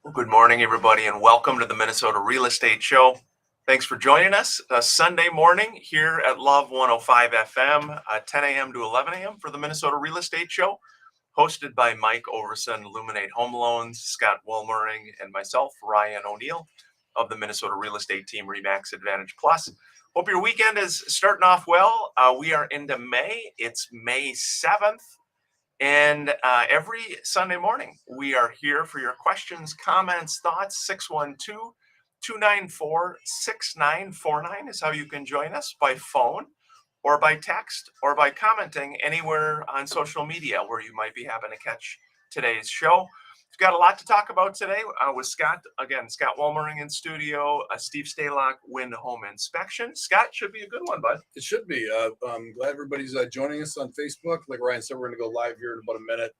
Well, good morning, everybody, and welcome to the Minnesota Real Estate Show. Thanks for joining us Sunday morning here at Love 105 FM, 10 a.m. to 11 a.m. for the Minnesota Real Estate Show, hosted by Mike Overson, Illuminate Home Loans, Scott Wolmering, and myself, Ryan O'Neill of the Minnesota Real Estate Team Remax Advantage Plus. Hope your weekend is starting off well. We are into May. It's May 7th. And every Sunday morning, we are here for your questions, comments, thoughts. 612-294-6949 is how you can join us by phone or by text or by commenting anywhere on social media where you might be having to catch today's show. We've got a lot to talk about today with Scott. Again, Scott Wolmering in studio, Steve Stalock, Win Home Inspection. Scott, should be a good one, bud. It should be. I'm glad everybody's joining us on Facebook. Like Ryan said, we're going to go live here in about a minute.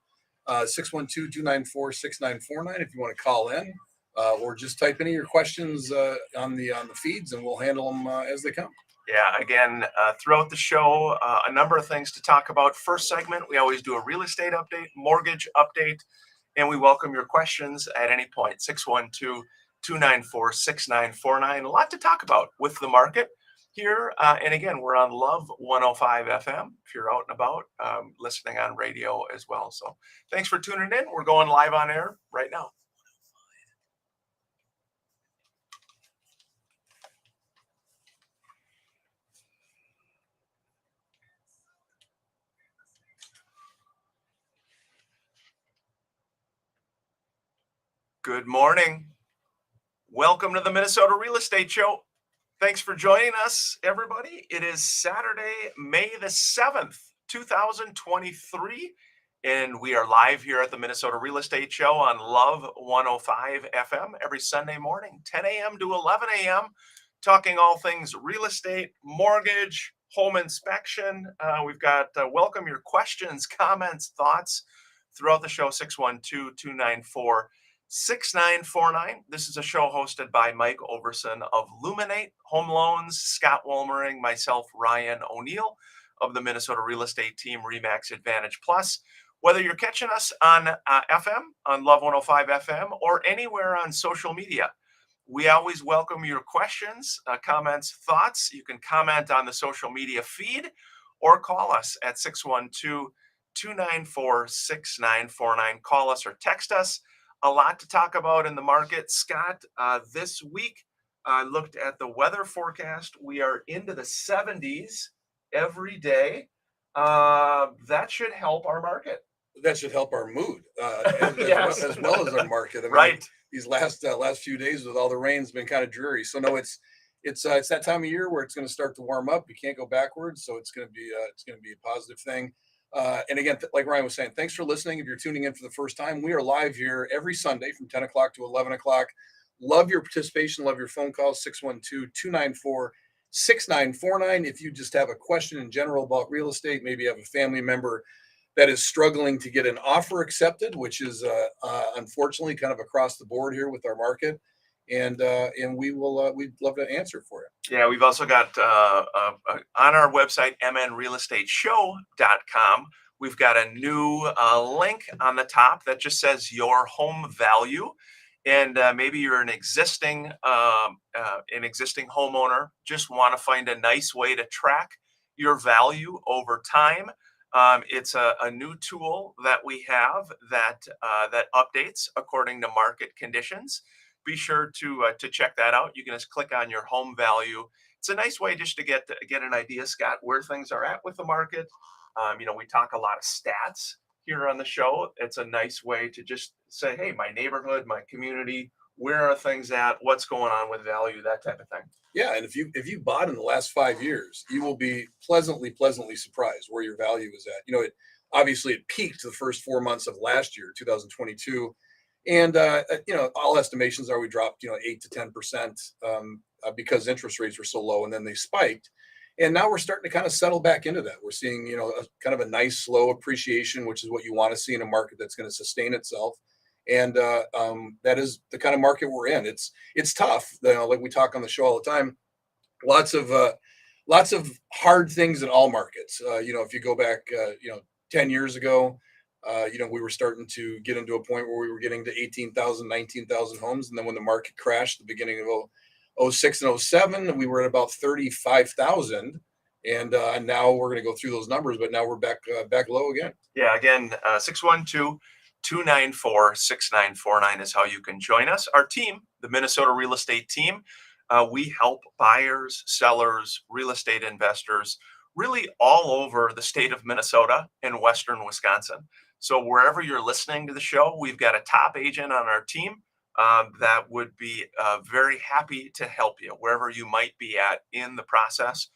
612-294-6949 if you want to call in, or just type any of your questions on the feeds, and we'll handle them as they come. Yeah, again, throughout the show, a number of things to talk about. First segment, we always do a real estate update, mortgage update, and we welcome your questions at any point. 612-294-6949. A lot to talk about with the market here. And again, we're on Love 105 FM if you're out and about, listening on radio as well. So thanks for tuning in. We're going live on air right now. Good morning. Welcome to the Minnesota Real Estate Show. Thanks for joining us, everybody. It is Saturday, May the 7th, 2023, and we are live here at the Minnesota Real Estate Show on Love 105 FM every Sunday morning, 10 a.m. to 11 a.m., talking all things real estate, mortgage, home inspection. We've got welcome your questions, comments, thoughts throughout the show. 612-294-6949. This is a show hosted by Mike Overson of Illuminate Home Loans, Scott Wolmering, myself, Ryan O'Neill of the Minnesota Real Estate Team Remax Advantage Plus. Whether you're catching us on FM, on Love 105 FM, or anywhere on social media, we always welcome your questions, comments, thoughts. You can comment on the social media feed or call us at 612-294-6949. Call us or text us. A lot to talk about in the market. Scott, this week, I looked at the weather forecast. We are into the 70s every day. That should help our market. That should help our mood Yes. as well as our market. I mean, Right. These last few days with all the rain has been kind of dreary. So no, it's that time of year where it's going to start to warm up. You can't go backwards, so it's going to be a positive thing. And again, like Ryan was saying, thanks for listening. If you're tuning in for the first time, we are live here every Sunday from 10 o'clock to 11 o'clock. Love your participation. Love your phone calls. 612-294-6949. If you just have a question in general about real estate, maybe you have a family member that is struggling to get an offer accepted, which is unfortunately kind of across the board here with our market. And we'd love to answer for you. Yeah, we've also got on our website, mnrealestateshow.com, we've got a new link on the top that just says your home value. And maybe you're an existing homeowner, just want to find a nice way to track your value over time. It's a new tool that we have that updates according to market conditions. Be sure to check that out. You can just click on your home value. It's a nice way just to get an idea, Scott, where things are at with the market. We talk a lot of stats here on the show. It's a nice way to just say, hey, my neighborhood, my community, where are things at? What's going on with value? That type of thing. Yeah, and if you bought in the last 5 years, you will be pleasantly surprised where your value is at. Obviously it peaked the first 4 months of last year, 2022. And, all estimations are we dropped, 8 to 10% because interest rates were so low, and then they spiked. And now we're starting to kind of settle back into that. We're seeing, kind of a nice slow appreciation, which is what you want to see in a market that's going to sustain itself. And that is the kind of market we're in. It's tough. Like we talk on the show all the time, lots of hard things in all markets. If you go back, 10 years ago, We were starting to get into a point where we were getting to 18,000, 19,000 homes. And then when the market crashed at the beginning of '06 and '07, we were at about 35,000. And now we're going to go through those numbers, but now we're back low again. Yeah, again, 612-294-6949 is how you can join us. Our team, the Minnesota Real Estate Team, we help buyers, sellers, real estate investors, really all over the state of Minnesota and Western Wisconsin. So wherever you're listening to the show, we've got a top agent on our team that would be very happy to help you wherever you might be at in the process.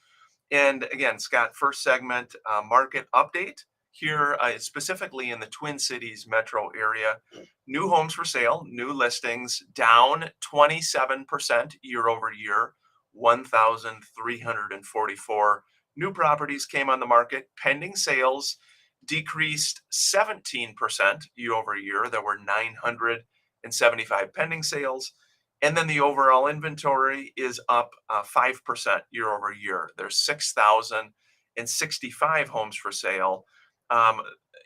And again, Scott, first segment, market update here, specifically in the Twin Cities metro area. New homes for sale, new listings down 27% year over year, 1,344 new properties came on the market. Pending sales decreased 17% year over year. There were 975 pending sales. And then the overall inventory is up 5% year over year. There's 6,065 homes for sale.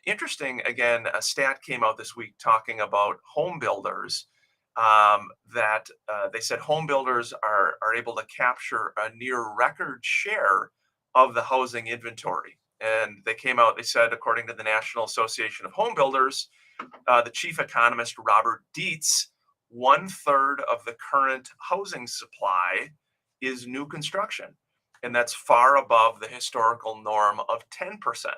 Interesting, again, a stat came out this week talking about home builders, that they said home builders are able to capture a near record share of the housing inventory. And they came out, they said, according to the National Association of Home Builders, the chief economist, Robert Dietz, 1/3 of the current housing supply is new construction. And that's far above the historical norm of 10%.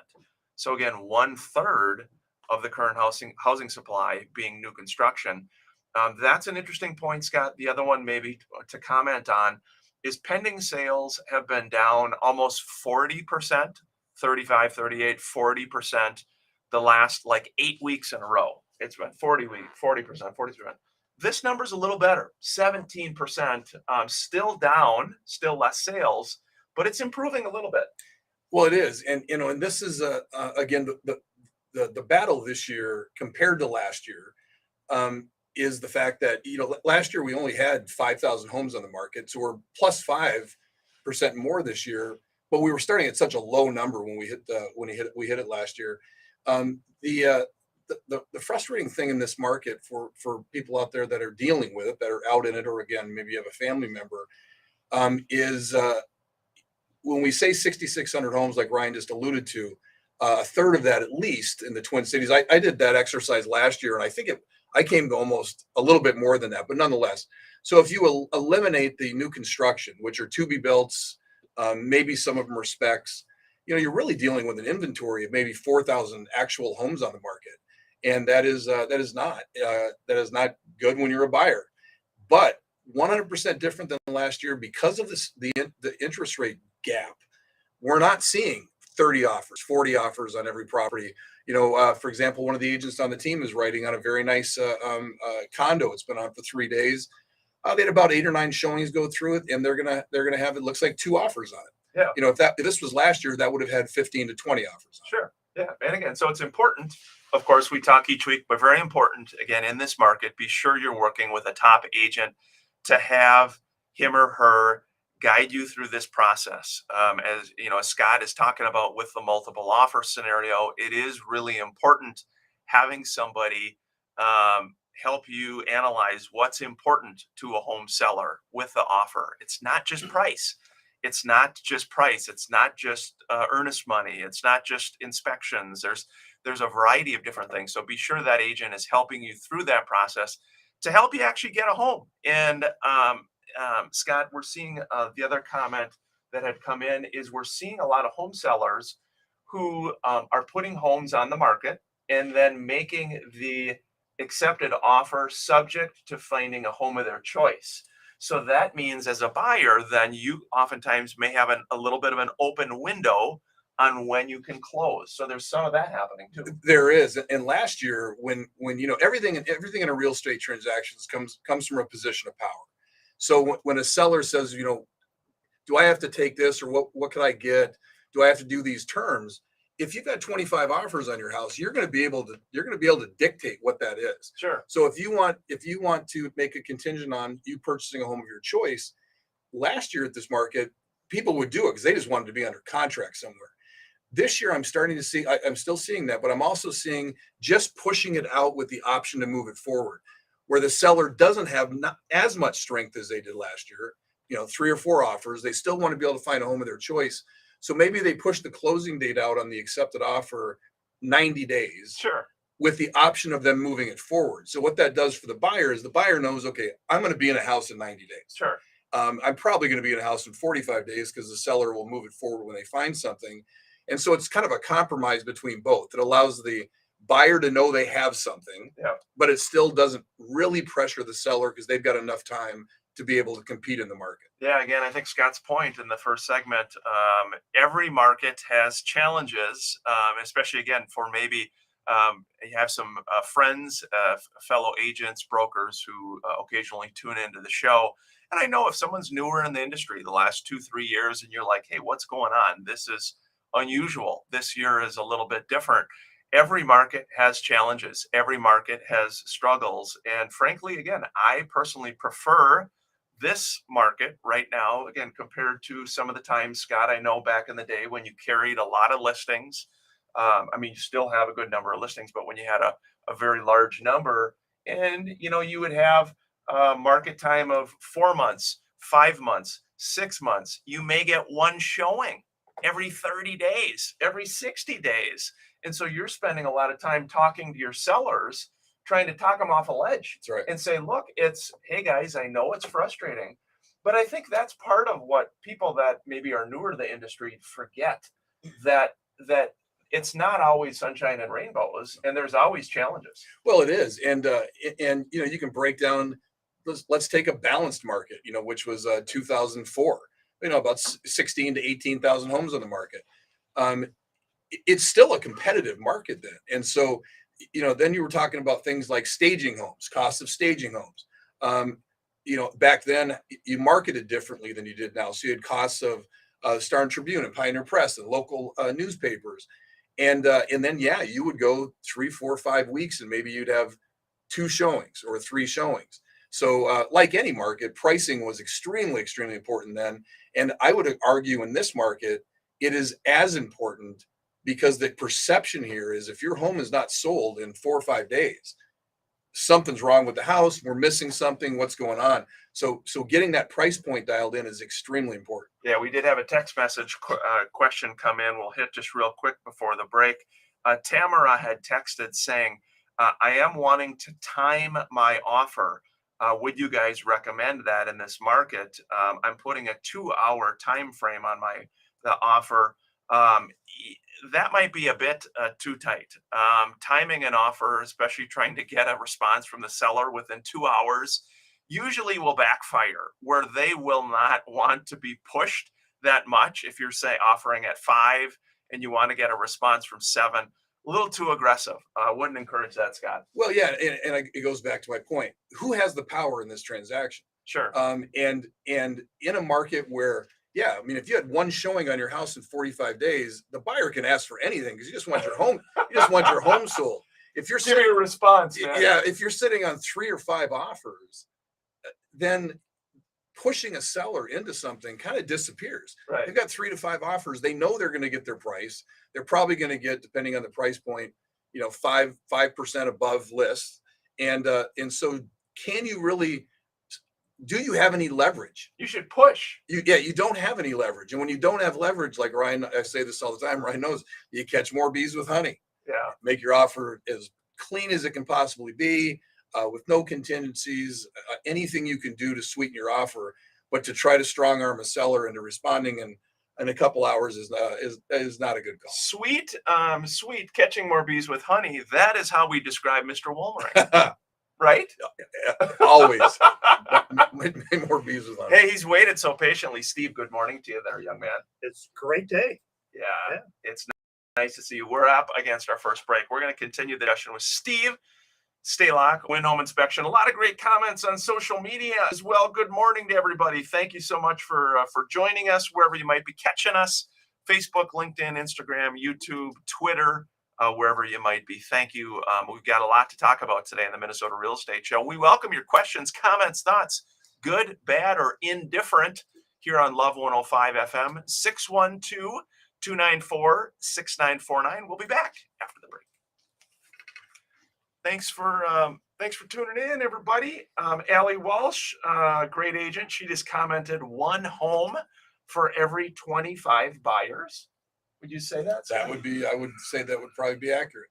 So again, 1/3 of the current housing supply being new construction. That's an interesting point, Scott. The other one maybe to comment on is pending sales have been down almost 40%, 35, 38, 40% the last like 8 weeks in a row. It's been 40%, 40%. This number's a little better, 17%, still down, still less sales, but it's improving a little bit. Well, it is, and this is again the battle this year compared to last year, is the fact that last year we only had 5,000 homes on the market, so we're plus 5% more this year, but we were starting at such a low number when we hit it last year. The frustrating thing in this market for people out there that are dealing with it, that are out in it, or again maybe you have a family member, is when we say 6,600 homes, like Ryan just alluded to, a third of that at least in the Twin Cities. I did that exercise last year, and I think I came to almost a little bit more than that, but nonetheless. So if you eliminate the new construction, which are to be builts, maybe some of them are specs, you're really dealing with an inventory of maybe 4,000 actual homes on the market, and that is not good when you're a buyer. But 100% different than last year because of the interest rate gap. We're not seeing 30 offers, 40 offers on every property. For example, one of the agents on the team is writing on a very nice condo. It's been on for 3 days. They had about 8 or 9 showings go through it, and they're gonna have, it looks like, 2 offers on it. Yeah. If this was last year, that would have had 15 to 20 offers on it. Sure. Yeah. And again, so it's important. Of course, we talk each week, but very important, again, in this market, be sure you're working with a top agent to have him or her guide you through this process. As Scott is talking about with the multiple offer scenario, it is really important having somebody help you analyze what's important to a home seller with the offer. It's not just price. It's not just price. It's not just earnest money. It's not just inspections. There's a variety of different things. So be sure that agent is helping you through that process to help you actually get a home. And Scott, we're seeing the other comment that had come in is we're seeing a lot of home sellers who are putting homes on the market and then making the accepted offer subject to finding a home of their choice. So that means as a buyer, then you oftentimes may have a little bit of an open window on when you can close. So there's some of that happening too. There is, and last year, when everything in a real estate transactions comes from a position of power. So when a seller says, do I have to take this, or what can I get? Do I have to do these terms? If you've got 25 offers on your house, you're going to be able to dictate what that is. Sure. So if you want to make a contingent on you purchasing a home of your choice, last year at this market, people would do it because they just wanted to be under contract somewhere. This year, I'm starting to see, I'm still seeing that, but I'm also seeing just pushing it out with the option to move it forward, where the seller doesn't have not as much strength as they did last year, 3 or 4 offers. They still want to be able to find a home of their choice. So maybe they push the closing date out on the accepted offer 90 days Sure. with the option of them moving it forward. So what that does for the buyer is the buyer knows, okay, I'm going to be in a house in 90 days. Sure. I'm probably going to be in a house in 45 days because the seller will move it forward when they find something. And so it's kind of a compromise between both. It allows the buyer to know they have something, Yeah. but it still doesn't really pressure the seller because they've got enough time to be able to compete in the market. Yeah, again, I think Scott's point in the first segment, every market has challenges, especially again for maybe you have some friends, fellow agents, brokers who occasionally tune into the show. And I know if someone's newer in the industry the last 2, 3 years and you're like, hey, what's going on? This is unusual. This year is a little bit different. Every market has challenges, every market has struggles. And frankly, again, I personally prefer this market right now, again, compared to some of the times, Scott, I know back in the day when you carried a lot of listings. I mean, you still have a good number of listings, but when you had a very large number, and you would have a market time of 4 months, 5 months, 6 months, you may get one showing every 30 days, every 60 days. And so you're spending a lot of time talking to your sellers, trying to talk them off a ledge That's right. and say, look, hey guys, I know it's frustrating, but I think that's part of what people that maybe are newer to the industry forget, that that it's not always sunshine and rainbows, and there's always challenges. Well, it is, and you can break down. Let's take a balanced market, which was 2004. About 16 to 18,000 homes on the market. Um, it's still a competitive market then, and so then you were talking about things like staging homes, cost of staging homes. Um, back then you marketed differently than you did now, so you had costs of Star and Tribune and Pioneer Press and local newspapers, and then yeah, you would go 3, 4, 5 weeks, and maybe you'd have 2 showings or 3 showings. So, like any market, pricing was extremely, extremely important then. And I would argue in this market, it is as important because the perception here is if your home is not sold in 4 or 5 days, something's wrong with the house. We're missing something. What's going on? So getting that price point dialed in is extremely important. Yeah, we did have a text message question come in. We'll hit just real quick before the break. Tamara had texted saying, I am wanting to time my offer. Would you guys recommend that in this market? I'm putting a 2-hour time frame on the offer. That might be a bit too tight. Timing an offer, especially trying to get a response from the seller within 2 hours, usually will backfire, where they will not want to be pushed that much. If you're, say, offering at 5 and you want to get a response from 7, a little too aggressive. I wouldn't encourage that, Scott. Well, yeah, and it goes back to my point. Who has the power in this transaction? Sure. And in a market where, yeah, I mean, if you had one showing on your house in 45 days, the buyer can ask for anything because you just want your home, you just want your home sold. If you're Give me a response, man. yeah, if you're sitting on 3 or 5 offers, then pushing a seller into something kind of disappears. Right. They've got 3 to 5 offers. They know they're going to get their price. They're probably going to get, depending on the price point, 5% above list. And so can you really, do you have any leverage? You should push. You don't have any leverage. And when you don't have leverage, like Ryan, I say this all the time, Ryan knows, you catch more bees with honey. Yeah. Make your offer as clean as it can possibly be, with no contingencies, anything you can do to sweeten your offer, but to try to strong arm a seller into responding in a couple hours is not a good call. Sweet, catching more bees with honey. That is how we describe Mr. Woolmering, right? Always. More bees with honey. Hey, he's waited so patiently. Steve, good morning to you there, young man. It's a great day. Yeah, it's nice to see you. We're up against our first break. We're going to continue the discussion with Steve Stalock, Win Home Inspection. A lot of great comments on social media as well. Good morning to everybody. Thank you so much for joining us wherever you might be catching us. Facebook, LinkedIn, Instagram, YouTube, Twitter, wherever you might be. Thank you. We've got a lot to talk about today in the Minnesota Real Estate Show. We welcome your questions, comments, thoughts, good, bad, or indifferent, here on Love 105 FM, 294-6949. We'll be back after the break. Thanks for tuning in, everybody. Allie Walsh, great agent. She just commented 1 home for every 25 buyers. Would you say that? That would be, I would say that would probably be accurate.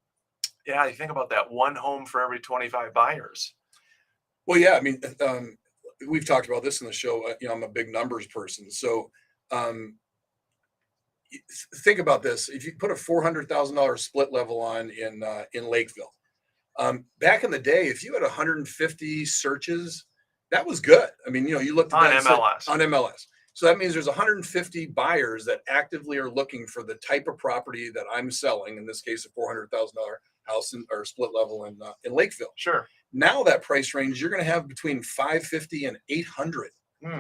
Yeah, you think about that. 1 home for every 25 buyers. Well, yeah, I mean, we've talked about this in the show. I'm a big numbers person. So think about this. If you put a $400,000 split level on in Lakeville, back in the day, if you had 150 searches, that was good. I mean, you looked at On that and said- MLS. on MLS. So that means there's 150 buyers that actively are looking for the type of property that I'm selling. In this case, a $400,000 house or split level in Lakeville. Sure. Now that price range, you're going to have between 550 and 800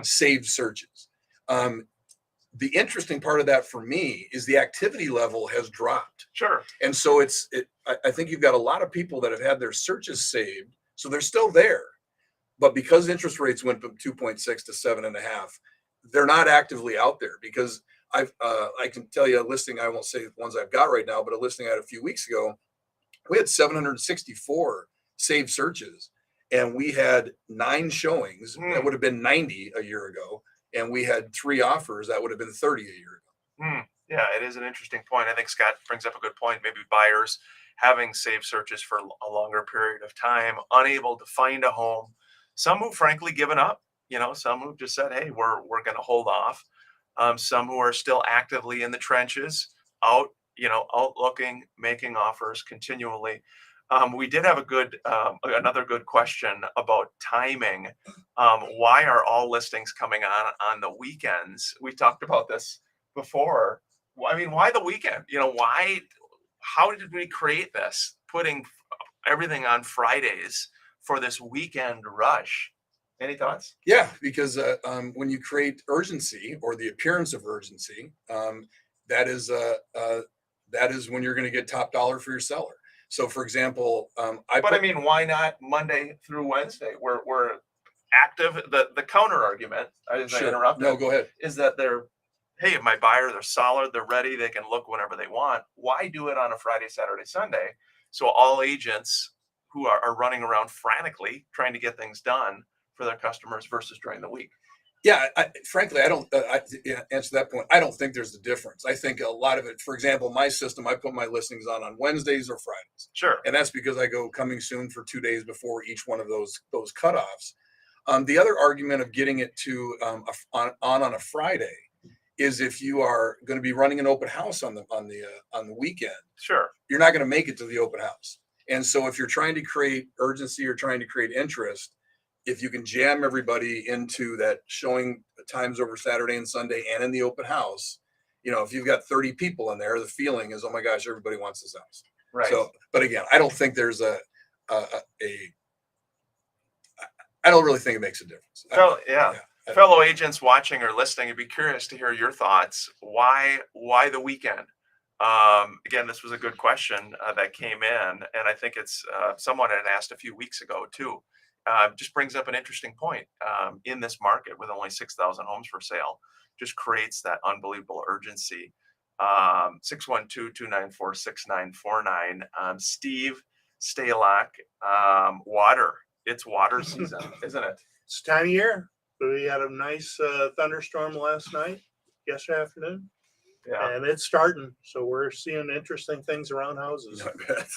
saved searches. The interesting part of that for me is the activity level has dropped. Sure. And so I think you've got a lot of people that have had their searches saved. So they're still there. But because interest rates went from 2.6 to 7.5, they're not actively out there because I can tell you a listing, I won't say the ones I've got right now, but a listing I had a few weeks ago, we had 764 saved searches and we had 9 showings. That would have been 90 a year ago. And we had 3 offers that would have been 30 a year ago. Yeah, it is an interesting point. I think Scott brings up a good point. Maybe buyers having saved searches for a longer period of time, unable to find a home. Some who frankly given up, some who just said, hey, we're going to hold off. Some who are still actively in the trenches, out looking, making offers continually. We did have another good question about timing. Why are all listings coming on the weekends? We talked about this before. I mean, why the weekend? How did we create this? Putting everything on Fridays for this weekend rush. Any thoughts? Yeah, because when you create urgency or the appearance of urgency, that is when you're going to get top dollar for your seller. So, for example, why not Monday through Wednesday? We're active. The counter argument, as I interrupted, no, go ahead, is that hey, my buyer, they're solid, they're ready, they can look whenever they want. Why do it on a Friday, Saturday, Sunday? So all agents who are running around frantically trying to get things done for their customers versus during the week. Yeah, frankly, I don't answer that point. I don't think there's a difference. I think a lot of it, for example, my system, I put my listings on Wednesdays or Fridays. Sure. And that's because I go coming soon for 2 days before each one of those cutoffs. The other argument of getting it to on a Friday is if you are going to be running an open house on the weekend. Sure. You're not going to make it to the open house. And so if you're trying to create urgency or trying to create interest, if you can jam everybody into that showing times over Saturday and Sunday and in the open house, if you've got 30 people in there, the feeling is, oh my gosh, everybody wants this house. Right. So, but again, I don't think there's I don't really think it makes a difference. Fellow agents watching or listening, I'd be curious to hear your thoughts. Why the weekend? Again, this was a good question that came in, and I think it's someone had asked a few weeks ago too. Just brings up an interesting point in this market with only 6,000 homes for sale. Just creates that unbelievable urgency. 612-294-6949. Steve Stalock, water. It's water season, isn't it? It's time of year. We had a nice thunderstorm last night, yesterday afternoon, and it's starting. So we're seeing interesting things around houses.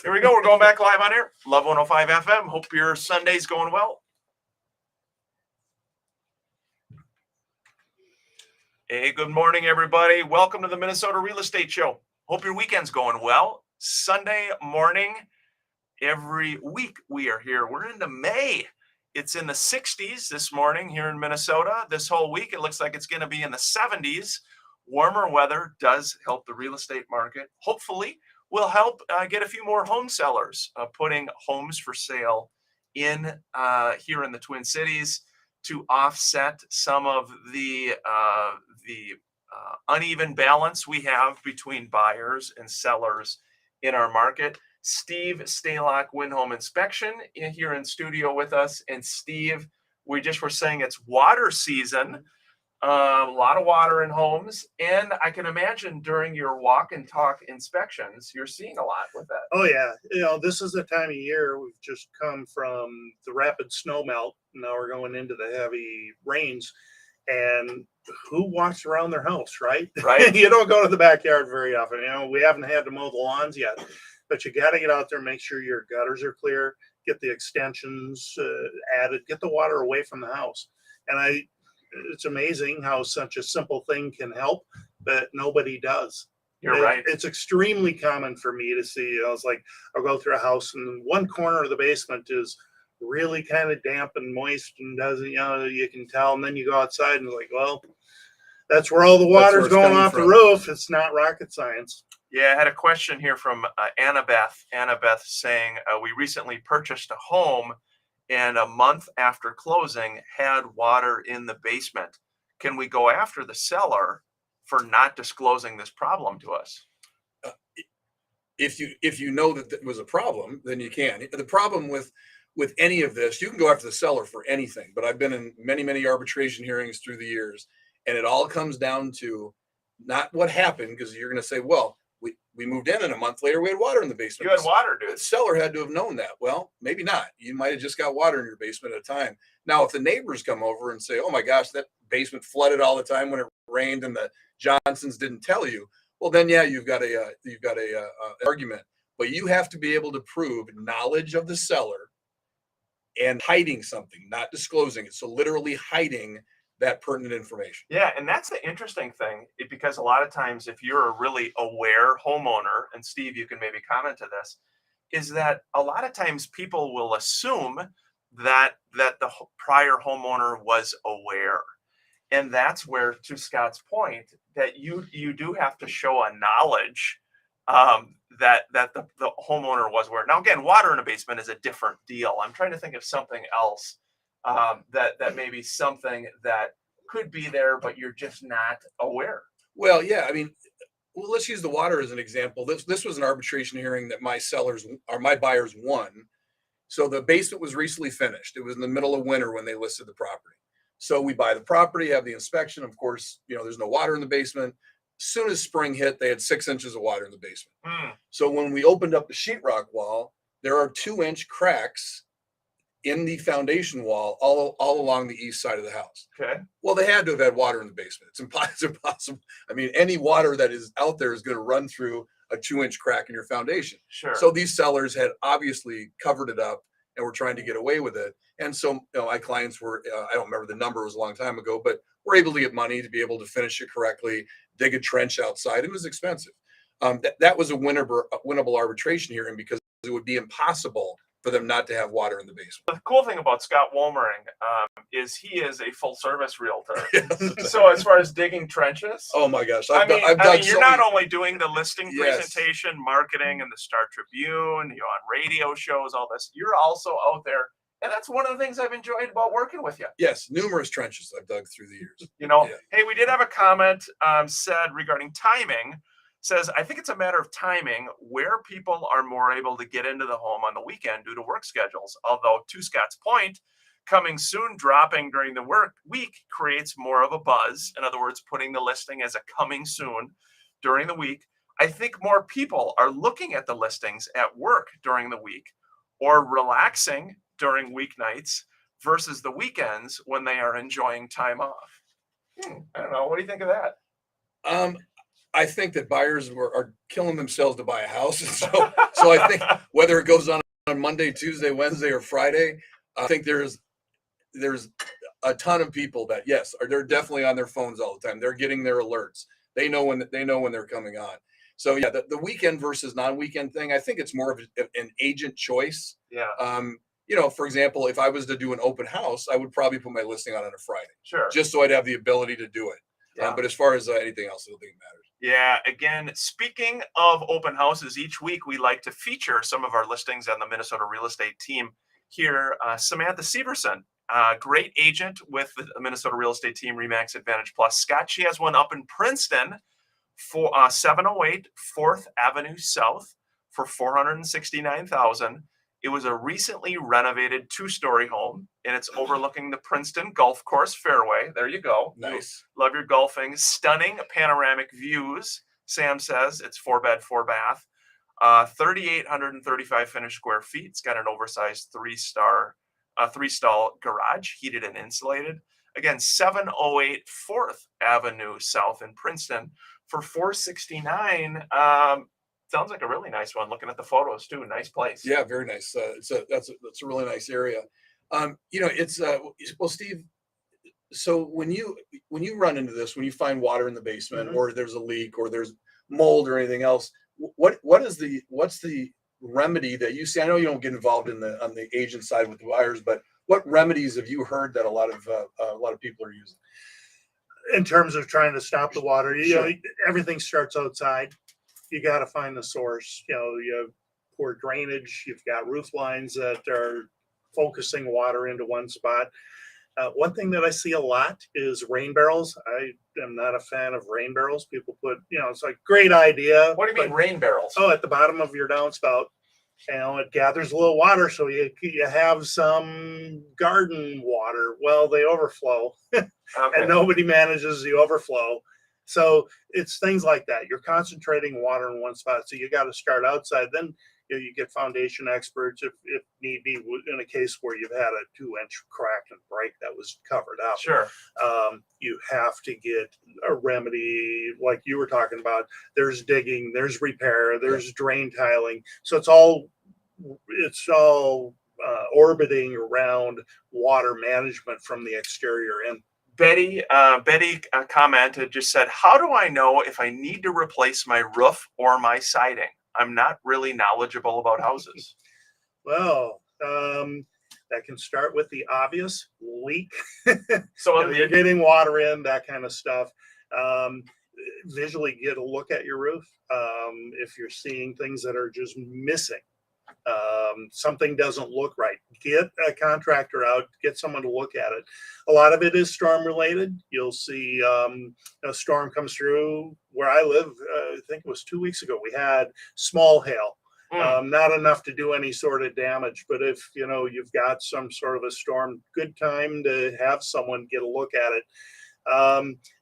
Here we go. We're going back live on air. Love 105 FM. Hope your Sunday's going well. Hey, good morning, everybody. Welcome to the Minnesota Real Estate Show. Hope your weekend's going well. Sunday morning, every week we are here. We're into May. It's in the 60s this morning here in Minnesota. This whole week, it looks like it's going to be in the 70s. Warmer weather does help the real estate market. Hopefully, will help get a few more home sellers putting homes for sale in here in the Twin Cities to offset some of the uneven balance we have between buyers and sellers in our market. Steve Stalock, Win Home Inspection, here in studio with us. And Steve, we just were saying it's water season. A lot of water in homes, and I can imagine during your walk and talk inspections, you're seeing a lot with that. Oh yeah, this is the time of year we've just come from the rapid snow melt. Now we're going into the heavy rains, and who walks around their house, right? Right. You don't go to the backyard very often. We haven't had to mow the lawns yet, but you got to get out there, make sure your gutters are clear, get the extensions added, get the water away from the house. And it's amazing how such a simple thing can help, but nobody does. You're right. It's extremely common for me to see. I was like, I'll go through a house and one corner of the basement is really kind of damp and moist and doesn't, you can tell. And then you go outside and it's like, well, that's where all the That's where water's it's going coming off the from. roof. It's not rocket science. Yeah, I had a question here from Annabeth. Annabeth saying, we recently purchased a home and a month after closing had water in the basement. Can we go after the seller for not disclosing this problem to us? If you know that it was a problem, then you can. The problem with any of this, you can go after the seller for anything. But I've been in many arbitration hearings through the years, and it all comes down to not what happened, because you're going to say, well, we moved in and a month later we had water in the basement. You had water, The dude. seller had to have known that. Well, maybe not. You might have just got water in your basement at a time. Now, if the neighbors come over and say, oh my gosh, that basement flooded all the time when it rained and the Johnsons didn't tell you, well, then yeah, you've got a argument. But you have to be able to prove knowledge of the seller and hiding something, not disclosing it. So literally hiding that pertinent information. Yeah, and that's the interesting thing, because a lot of times if you're a really aware homeowner, and Steve, you can maybe comment to this, is that a lot of times people will assume that the prior homeowner was aware. And that's where, to Scott's point, that you do have to show a knowledge that the homeowner was aware. Now, again, water in a basement is a different deal. I'm trying to think of something else that may be something that could be there, but you're just not aware. Well, yeah, I mean, well, let's use the water as an example. This was an arbitration hearing that my buyers won. So the basement was recently finished. It was in the middle of winter when they listed the property. So we buy the property, have the inspection. Of course, there's no water in the basement. As soon as spring hit, they had 6 inches of water in the basement. So when we opened up the sheetrock wall, there are 2-inch cracks in the foundation wall all along the east side of the house. Okay. Well, they had to have had water in the basement. It's impossible. I mean, any water that is out there is going to run through a 2-inch crack in your foundation. Sure. So these sellers had obviously covered it up and were trying to get away with it. And so my clients were, I don't remember the number, it was a long time ago, but were able to get money to be able to finish it correctly, dig a trench outside. It was expensive. That was a winnable arbitration hearing because it would be impossible for them not to have water in the basement. The cool thing about Scott Wolmering is he is a full service realtor. Yes. So as far as digging trenches, Oh my gosh. I mean, done you're so not many- only doing the listing Yes. presentation, marketing, and the Star Tribune, you're on radio shows, all this. You're also out there, and that's one of the things I've enjoyed about working with you. Yes, numerous trenches I've dug through the years. Yeah. Hey, we did have a comment said regarding timing. Says, I think it's a matter of timing where people are more able to get into the home on the weekend due to work schedules. Although, to Scott's point, coming soon dropping during the work week creates more of a buzz. In other words, putting the listing as a coming soon during the week. I think more people are looking at the listings at work during the week or relaxing during weeknights versus the weekends when they are enjoying time off. I don't know. What do you think of that? I think that buyers are killing themselves to buy a house. And so I think whether it goes on Monday, Tuesday, Wednesday, or Friday, I think there's a ton of people that, yes, they're definitely on their phones all the time. They're getting their alerts. They know when they're coming on. So yeah, the weekend versus non-weekend thing, I think it's more of an agent choice. Yeah. For example, if I was to do an open house, I would probably put my listing on a Friday, Sure. just so I'd have the ability to do it. Yeah. But as far as anything else, I don't think it matters. Yeah, again, speaking of open houses, each week we like to feature some of our listings on the Minnesota real estate team here. Samantha Severson, great agent with the Minnesota real estate team, Remax Advantage Plus. Scott, she has one up in Princeton for 708 4th Avenue South for $469,000. It was a recently renovated 2-story home, and it's overlooking the Princeton Golf Course fairway. There you go. Nice. Love your golfing. Stunning panoramic views. Sam says it's 4-bed, 4-bath. 3,835 finished square feet. It's got an oversized 3-stall garage, heated and insulated. Again, 708 4th Avenue South in Princeton for $469. Sounds like a really nice one. Looking at the photos too, nice place. Yeah, very nice. That's a really nice area. It's well, Steve. So when you run into this, when you find water in the basement, Mhm. or there's a leak, or there's mold or anything else, what's the remedy that you see? I know you don't get involved on the agent side with the buyers, but what remedies have you heard that a lot of people are using? In terms of trying to stop the water, Sure. everything starts outside. You got to find the source. You have poor drainage. You've got roof lines that are focusing water into one spot. One thing that I see a lot is rain barrels. I am not a fan of rain barrels. People put, it's like great idea. What do you mean but- rain barrels? Oh, at the bottom of your downspout, it gathers a little water, so you have some garden water. Well, they overflow, Okay. and nobody manages the overflow. So it's things like that. You're concentrating water in one spot, so you got to start outside. Then you get foundation experts if need be, in a case where you've had a 2-inch crack and break that was covered up. Sure. You have to get a remedy like you were talking about. There's digging, there's repair, there's drain tiling. So it's all orbiting around water management from the exterior in. Betty commented, just said, how do I know if I need to replace my roof or my siding? I'm not really knowledgeable about houses. Well, that can start with the obvious leak. So You're getting water in, that kind of stuff. Visually get a look at your roof. If you're seeing things that are just missing, something doesn't look right, get a contractor out, get someone to look at it. A lot of it is storm related. You'll see a storm comes through where I live. I think it was 2 weeks ago. We had small hail. Not enough to do any sort of damage, but if you've got some sort of a storm, good time to have someone get a look at it.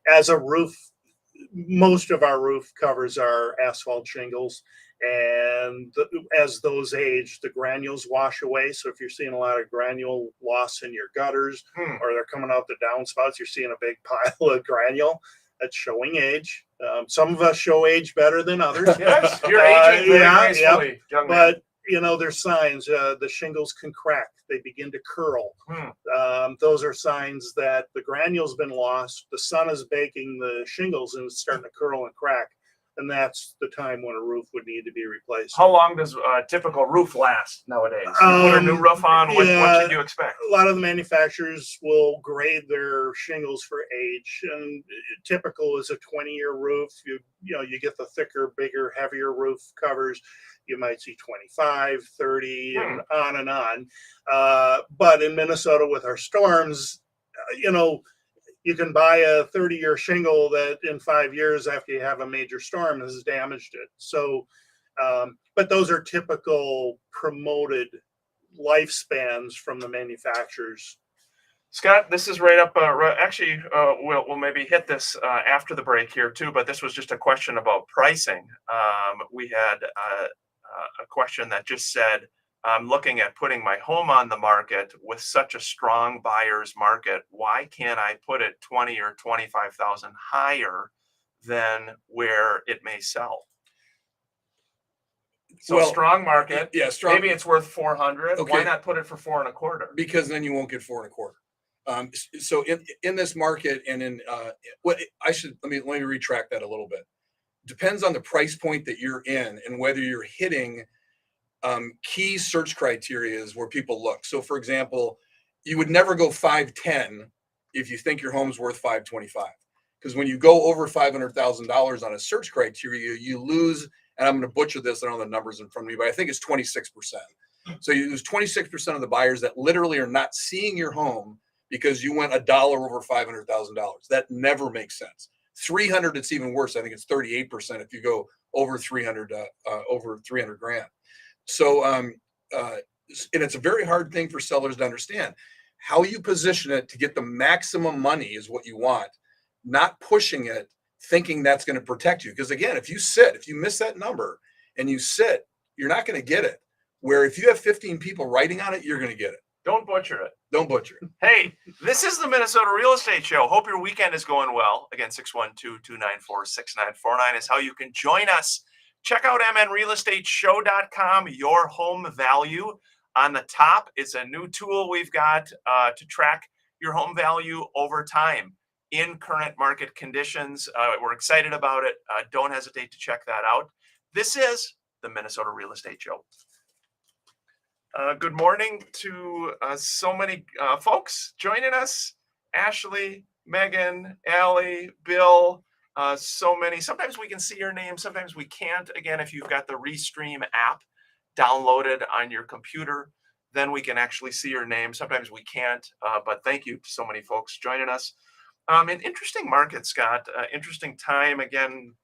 As a roof, most of our roof covers are asphalt shingles, and as those age, the granules wash away. So if you're seeing a lot of granule loss in your gutters, or they're coming out the downspouts, you're seeing a big pile of granule. That's showing age. Some of us show age better than others. Yes, you're aging very gracefully, young man. But there's signs. The shingles can crack. They begin to curl. Hmm. Those are signs that the granule's been lost. The sun is baking the shingles and it's starting to curl and crack. And that's the time when a roof would need to be replaced. How long does a typical roof last nowadays? You put a new roof on, what should you expect? A lot of the manufacturers will grade their shingles for age, and typical is a 20-year roof. You get the thicker, bigger, heavier roof covers. You might see 25, 30, and on and on. But in Minnesota with our storms, you can buy a 30-year shingle that in 5 years after you have a major storm has damaged it. So, but those are typical promoted lifespans from the manufacturers. Scott, this is right up. Actually, we'll maybe hit this after the break here too. But this was just a question about pricing. We had a question that just said, I'm looking at putting my home on the market with such a strong buyer's market. Why can't I put it 20 or 25,000 higher than where it may sell? So Well, strong market. Yeah, strong. Maybe it's worth 400. Why Okay. not put it for 4.25? Because then you won't get 4.25. So in this market, and in what I should let me retract that a little bit. Depends on the price point that you're in and whether you're hitting key search criteria is where people look. So for example, you would never go 510 if you think your home's worth 525, because when you go over $500,000 on a search criteria, you lose. And I'm going to butcher this. I don't have the numbers in front of me, but I think it's 26%. So you lose 26% of the buyers that literally are not seeing your home because you went $1 over $500,000. That never makes sense. 300, it's even worse. I think it's 38% if you go over 300 grand. So and it's a very hard thing for sellers to understand. How you position it to get the maximum money is what you want, not pushing it, thinking that's going to protect you. Because again, if you miss that number and you sit, you're not going to get it. Where if you have 15 people writing on it, you're going to get it. Don't butcher it. Don't butcher it. Hey, this is the Minnesota Real Estate Show. Hope your weekend is going well. Again, 612-294-6949 is how you can join us. Check out mnrealestateshow.com, your home value. On the top, it's a new tool we've got to track your home value over time in current market conditions. We're excited about it. Don't hesitate to check that out. This is the Minnesota Real Estate Show. Good morning to so many folks joining us. Ashley, Megan, Allie, Bill, so many. Sometimes we can see your name, sometimes we can't. Again, if you've got the Restream app downloaded on your computer, then we can actually see your name. Sometimes we can't, but thank you to so many folks joining us. An interesting market, Scott. Interesting time. Again,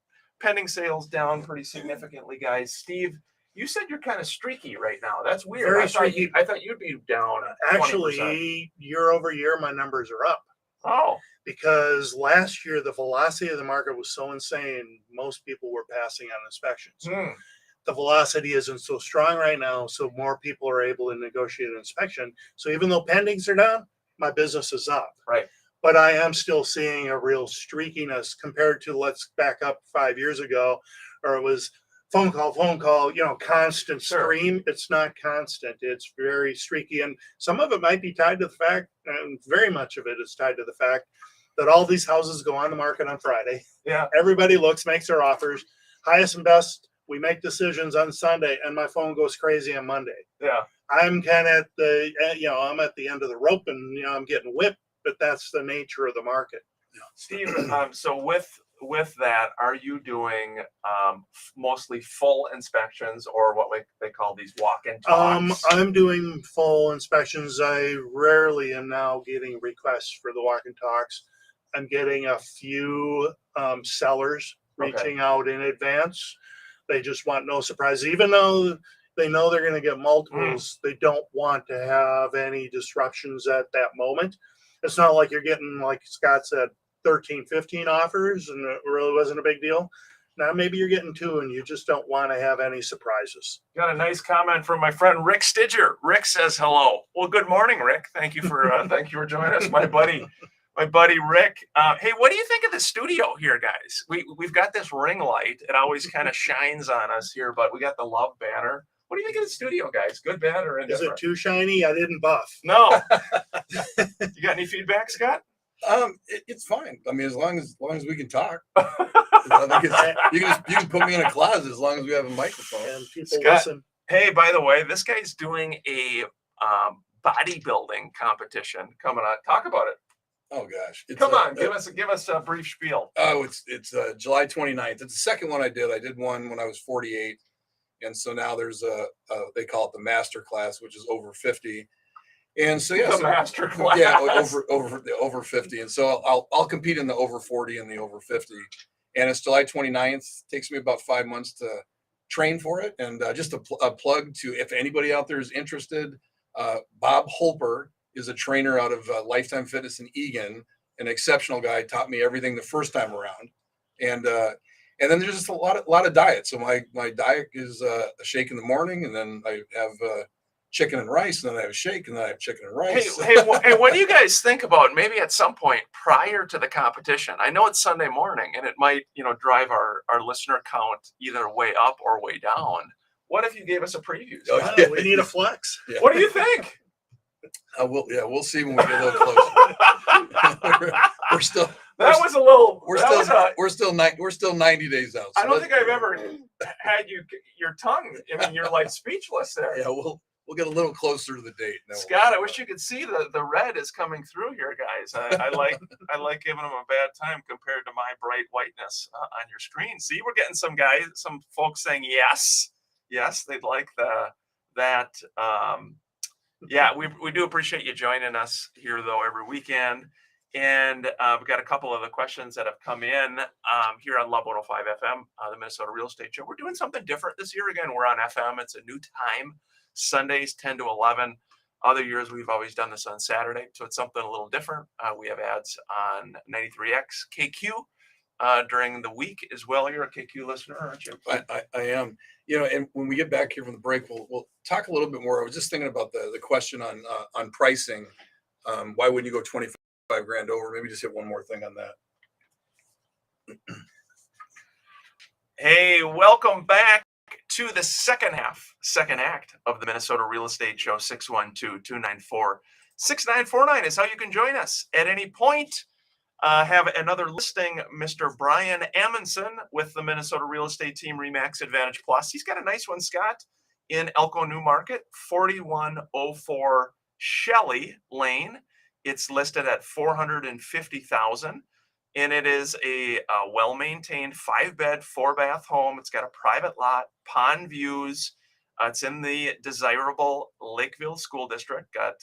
pending sales down pretty significantly, guys. Steve, you said you're kind of streaky right now. That's weird. Very I streaky. thought you'd be down. 20%. Actually, year over year, my numbers are up Oh, because last year the velocity of the market was so insane. Most people were passing on inspections. The velocity isn't so strong right now, so more people are able to negotiate an inspection. So even though pendings are down, my business is up. right. But I am still seeing a real streakiness compared to, let's back up 5 years ago, or it was phone call, constant Sure. stream. It's not constant. It's very streaky. And some of it might be tied to the fact, and very much of it is tied to the fact that all these houses go on the market on Friday. Yeah. Everybody looks, makes their offers, highest and best. We make decisions on Sunday, and my phone goes crazy on Monday. Yeah. I'm kind of at I'm at the end of the rope, and I'm getting whipped. But that's the nature of the market. Steve, so with that, are you doing mostly full inspections or what they call these walk-in talks? I'm doing full inspections. I rarely am now getting requests for the walk-in talks. I'm getting a few sellers reaching out in advance. They just want no surprise, even though they know they're going to get multiples. They don't want to have any disruptions at that moment. It's not like you're getting, like Scott said, 13, 15 offers and it really wasn't a big deal. Now maybe you're getting 2 and you just don't want to have any surprises. Got a nice comment from my friend Rick Stidger. Rick says hello. Well, good morning, Rick. Thank you for joining us, my buddy Rick. Hey, what do you think of the studio here, guys? We've got this ring light. It always kind of shines on us here, but we got the love banner. What do you think of the studio, guys? Good, bad, or Is indifferent? it too shiny? I didn't buff. No. You got any feedback, Scott? It's fine. I mean, as long as we can talk. I think you can put me in a closet as long as we have a microphone. And people Scott, listen. Hey, by the way, this guy's doing a bodybuilding competition coming on. Talk about it. Oh gosh. Come on, give us a brief spiel. Oh, it's July 29th. It's the second one I did. I did one when I was 48. And so now there's they call it the master class, which is over 50. And so The master class. Yeah, over 50. And so I'll compete in the over 40 and the over 50. And it's July 29th. Takes me about 5 months to train for it. And just a plug to, if anybody out there is interested, Bob Holper is a trainer out of Lifetime Fitness in Eagan, an exceptional guy, taught me everything the first time around. And then there's just a lot of diet. So my diet is a shake in the morning, and then I have chicken and rice, and then I have a shake, and then I have chicken and rice. Hey, what do you guys think about maybe at some point prior to the competition? I know it's Sunday morning, and it might drive our listener count either way up or way down. What if you gave us a preview? Oh, We need a flex. Yeah. What do you think? We'll see when we get a little closer. we're still. We're still 90 days out. So I don't think I've ever had your tongue. I mean, you're like speechless there. Yeah, we'll get a little closer to the date. Scott, I wish you could see the red is coming through here, guys. I like giving them a bad time compared to my bright whiteness on your screen. See, we're getting some folks saying yes, they'd like that. Yeah, we do appreciate you joining us here though every weekend. And we've got a couple of the questions that have come in here on Love 105 FM, the Minnesota Real Estate Show. We're doing something different this year. Again, we're on FM. It's a new time. Sundays 10 to 11. Other years we've always done this on Saturday, so it's something a little different. We have ads on 93X KQ during the week as well. You're a KQ listener, aren't you? I am. And when we get back here from the break, we'll talk a little bit more. I was just thinking about the question on pricing. Why wouldn't you go 25 grand over? Maybe just hit one more thing on that. Hey, welcome back to the second act of the Minnesota Real Estate Show. 612-294-6949 is how you can join us at any point. Have another listing, Mr. Brian Amundson with the Minnesota Real Estate Team Remax Advantage Plus. He's got a nice one, Scott, in Elko New Market, 4104 Shelley Lane. It's listed at $450,000. And it is a well-maintained 5-bed, 4-bath home. It's got a private lot, pond views. It's in the desirable Lakeville School District. Got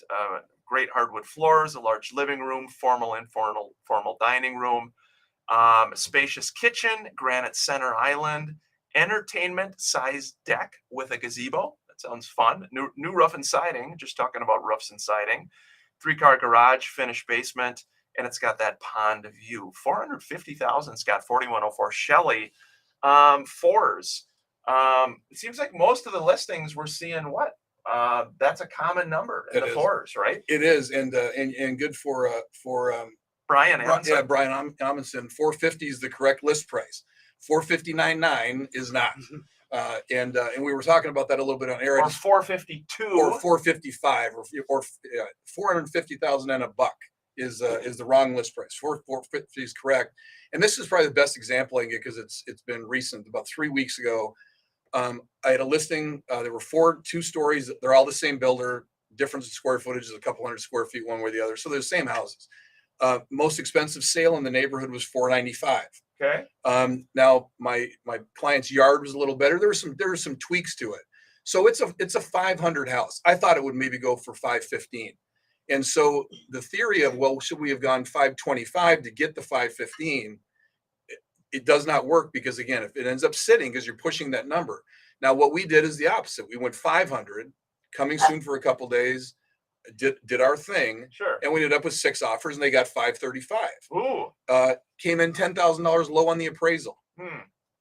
great hardwood floors, a large living room, formal dining room, spacious kitchen, granite center island, entertainment-sized deck with a gazebo. That sounds fun. New roof and siding. Just talking about roofs and siding. 3-car garage, finished basement. And it's got that pond view. $450,000. It's got 4104 Shelley. Fours. It seems like most of the listings we're seeing what? That's a common number in the fours, right? It is, and good for Brian Amundson. Yeah, Brian Amundson. 450 is the correct list price. 459.9 is not. And we were talking about that a little bit on air. Or 452. Or 455, or 450,000 and a buck is the wrong list price. 450 is correct. And this is probably the best example I can get because it's been recent. About 3 weeks ago, I had a listing. There were 2 stories. They're all the same builder. Difference in square footage is a couple hundred square feet one way or the other. So they're the same houses. Most expensive sale in the neighborhood was $495. Okay. Now my client's yard was a little better. There were some tweaks to it. So it's a 500 house. I thought it would maybe go for 515. And so the theory of, well, should we have gone 525 to get the 515? It does not work because, again, if it ends up sitting because you're pushing that number. Now, what we did is the opposite. We went 500, coming soon for a couple days, did our thing. Sure. And we ended up with 6 offers and they got 535. Ooh. Came in $10,000 low on the appraisal.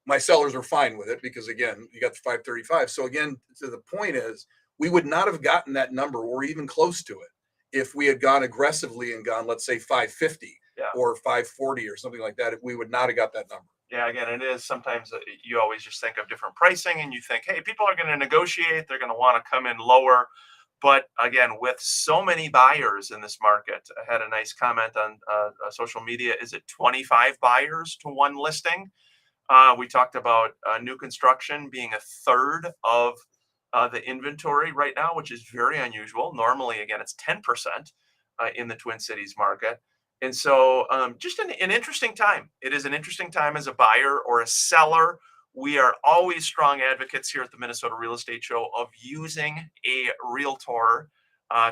My sellers are fine with it because, again, you got the 535. So, again, to the point is we would not have gotten that number or even close to it if we had gone aggressively and gone, let's say 550 or 540 or something like that. We would not have got that number. Yeah, again, it is sometimes you always just think of different pricing and you think, hey, people are going to negotiate. They're going to want to come in lower. But again, with so many buyers in this market, I had a nice comment on social media. Is it 25 buyers to one listing? We talked about new construction being a third of the inventory right now, which is very unusual. Normally, again, it's 10% in the Twin Cities market. And so just an interesting time. It is an interesting time as a buyer or a seller. We are always strong advocates here at the Minnesota Real Estate Show of using a realtor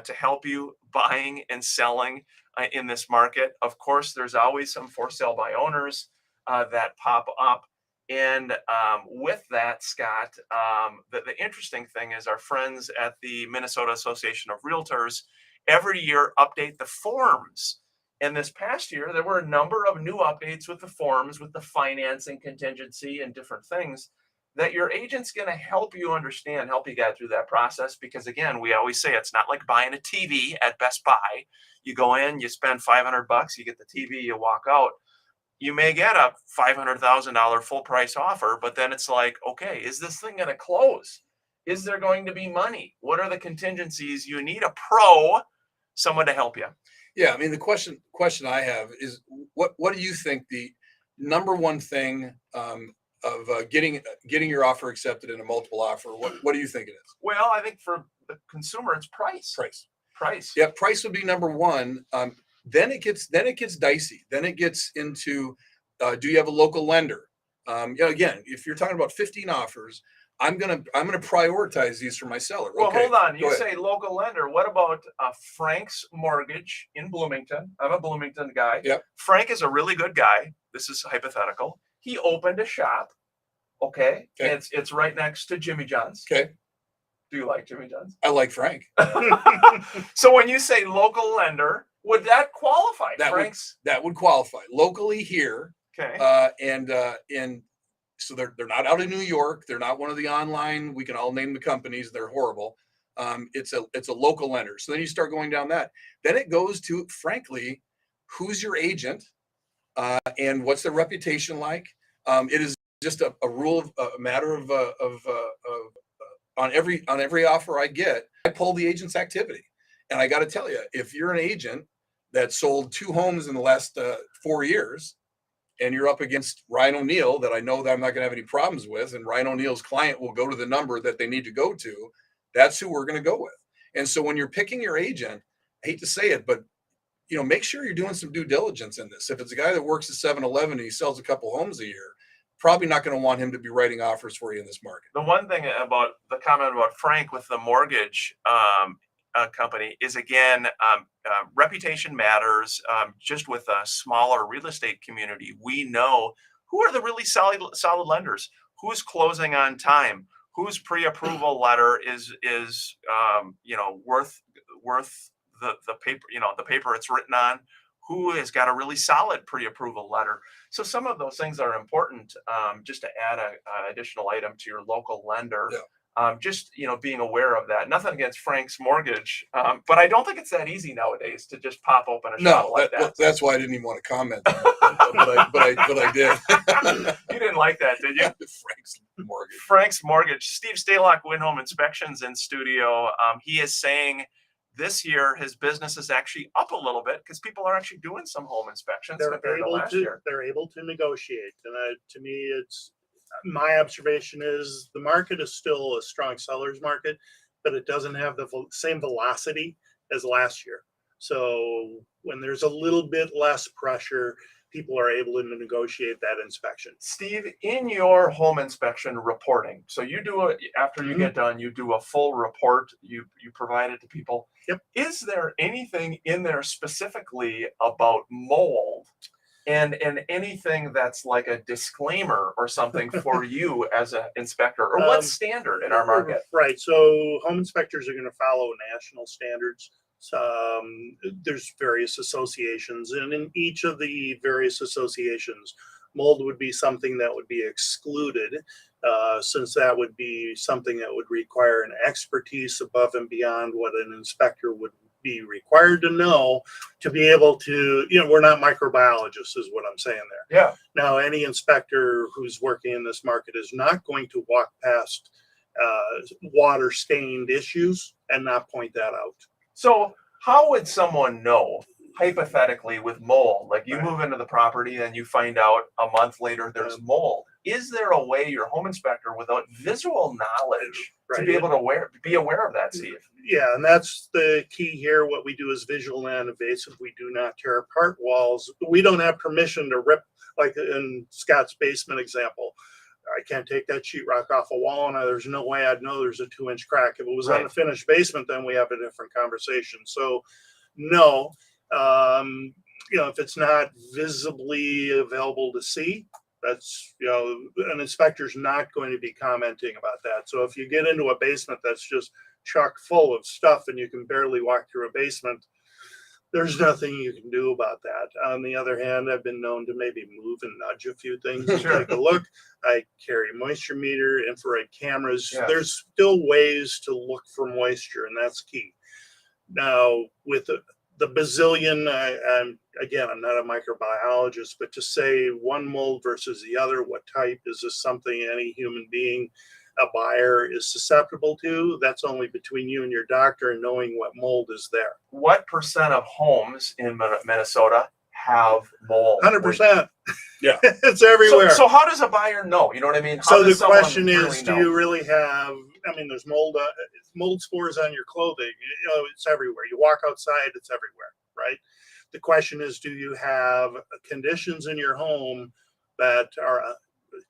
to help you buying and selling in this market. Of course, there's always some for sale by owners that pop up. And with that, Scott, the interesting thing is our friends at the Minnesota Association of Realtors every year update the forms. And this past year, there were a number of new updates with the forms, with the financing contingency and different things that your agent's going to help you understand, help you get through that process. Because again, we always say it's not like buying a TV at Best Buy. You go in, you spend $500, you get the TV, you walk out. You may get a $500,000 full price offer, but then it's like, okay, is this thing going to close? Is there going to be money? What are the contingencies? You need a pro, someone to help you. Yeah, I mean, the question I have is, what do you think the number one thing of getting your offer accepted in a multiple offer? What do you think it is? Well, I think for the consumer, it's price. Price. Yeah, price would be number one. Then it gets dicey. Then it gets into, do you have a local lender? Again, if you're talking about 15 offers, I'm gonna prioritize these for my seller. Well, okay, hold on. You say local lender. What about Frank's Mortgage in Bloomington? I'm a Bloomington guy. Yep. Frank is a really good guy. This is hypothetical. He opened a shop. Okay. It's right next to Jimmy John's. Okay. Do you like Jimmy John's? I like Frank. So when you say local lender, would that qualify? That would- Frank's. That would qualify locally here. Okay. And so they're not out in New York. They're not one of the online. We can all name the companies. They're horrible. It's a local lender. So then you start going down that. Then it goes to, frankly, who's your agent, and what's their reputation like. It is just a rule of a matter of on every offer I get, I pull the agent's activity. And I got to tell you, if you're an agent that sold 2 homes in the last 4 years, and you're up against Ryan O'Neal, that I know that I'm not going to have any problems with, and Ryan O'Neal's client will go to the number that they need to go to, that's who we're going to go with. And so when you're picking your agent, I hate to say it, but make sure you're doing some due diligence in this. If it's a guy that works at 7-Eleven and he sells a couple homes a year, probably not going to want him to be writing offers for you in this market. The one thing about the comment about Frank with the mortgage company is, again, reputation matters. Just with a smaller real estate community, we know who are the really solid lenders, who's closing on time, whose pre-approval letter is worth the paper, the paper it's written on, who has got a really solid pre-approval letter. So some of those things are important, just to add an additional item to your local lender. Yeah. Just being aware of that. Nothing against Frank's Mortgage, but I don't think it's that easy nowadays to just pop open a shop like that. That's why I didn't even want to comment on it, but I did. You didn't like that, did you? Frank's Mortgage. Frank's Mortgage. Steve Stalock, Win Home Inspections, in studio. He is saying this year his business is actually up a little bit because people are actually doing some home inspections compared to last year. They're able to negotiate, and to me, it's my observation is the market is still a strong seller's market, but it doesn't have the same velocity as last year. So when there's a little bit less pressure, people are able to negotiate that inspection. Steve, in your home inspection reporting, so you do it after you get done, you do a full report, you provide it to people. Yep. Is there anything in there specifically about mold and anything that's like a disclaimer or something for you as an inspector, or what's standard in our market? Right. So home inspectors are going to follow national standards. There's various associations, and in each of the various associations, mold would be something that would be excluded, since that would be something that would require an expertise above and beyond what an inspector would be required to know to be able to, we're not microbiologists is what I'm saying there. Yeah. Now, any inspector who's working in this market is not going to walk past water stained issues and not point that out. So how would someone know, hypothetically, with mold? Like you move into the property and you find out a month later there's mold. Is there a way your home inspector, without visual knowledge, to be able to be aware of that, Steve? Yeah, and that's the key here. What we do is visual and invasive. We do not tear apart walls. We don't have permission to rip, like in Scott's basement example. I can't take that sheetrock off a wall, and there's no way I'd know there's a 2-inch crack. If it was on a finished basement, then we have a different conversation. So, no, if it's not visibly available to see, that's, an inspector's not going to be commenting about that. So if you get into a basement that's just chock full of stuff and you can barely walk through a basement, there's nothing you can do about that. On the other hand, I've been known to maybe move and nudge a few things to take a look. I carry moisture meter, infrared cameras. Yeah. There's still ways to look for moisture, and that's key. Now, with the bazillion, I'm not a microbiologist, but to say one mold versus the other, what type, is this something any human being, a buyer, is susceptible to? That's only between you and your doctor and knowing what mold is there. What percent of homes in Minnesota have mold? 100%. Yeah. It's everywhere. So how does a buyer know? You know what I mean? So the question is, do you really have, there's mold spores on your clothing. It's everywhere. You walk outside, it's everywhere, right? The question is, do you have conditions in your home that are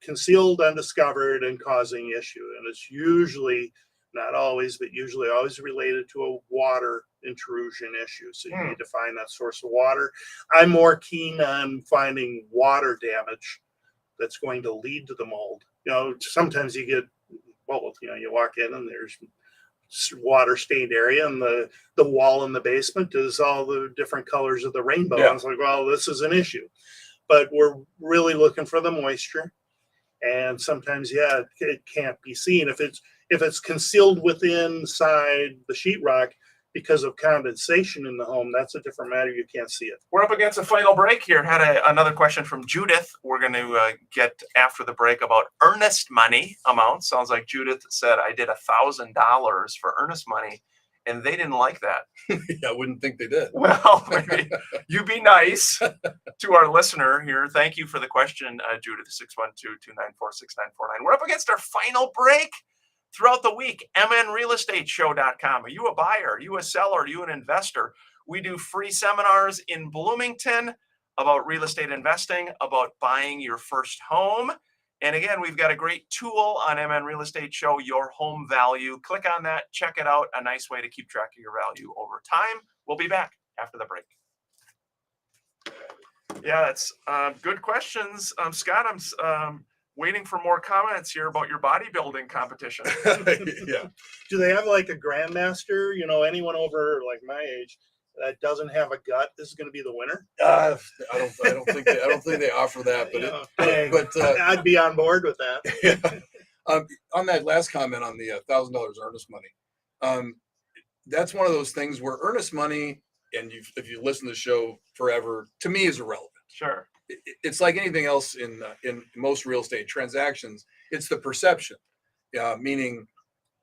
concealed, undiscovered, and causing issue? And it's usually, not always, but usually always related to a water intrusion issue. So you need to find that source of water. I'm more keen on finding water damage that's going to lead to the mold. Sometimes you get, you walk in and there's water stained area, and the wall in the basement is all the different colors of the rainbow. Yeah. And it's like, well, this is an issue, but we're really looking for the moisture. And sometimes, yeah, it can't be seen if it's concealed within inside the sheetrock because of condensation in the home. That's a different matter. You can't see it. We're up against a final break here. Had another question from Judith. We're going to get after the break about earnest money amount. Sounds like Judith said, I did $1,000 for earnest money, and they didn't like that. Yeah, I wouldn't think they did. Well, maybe you be nice to our listener here. Thank you for the question, Judith, 612-294-6949. We're up against our final break. Throughout the week, mnrealestateshow.com. Are you a buyer? Are you a seller? Are you an investor? We do free seminars in Bloomington about real estate investing, about buying your first home. And again, we've got a great tool on MN Real Estate Show, Your Home Value. Click on that, check it out. A nice way to keep track of your value over time. We'll be back after the break. Yeah, that's good questions. Scott, I'm waiting for more comments here about your bodybuilding competition. Yeah. Do they have like a grandmaster? You know, anyone over like my age that doesn't have a gut is going to be the winner. I don't think they offer that, but Hey, I'd be on board with that. yeah. On that last comment on the $1,000 earnest money, that's one of those things where earnest money, and if you listen to the show forever, to me is irrelevant. Sure. It's like anything else in most real estate transactions. It's the perception, meaning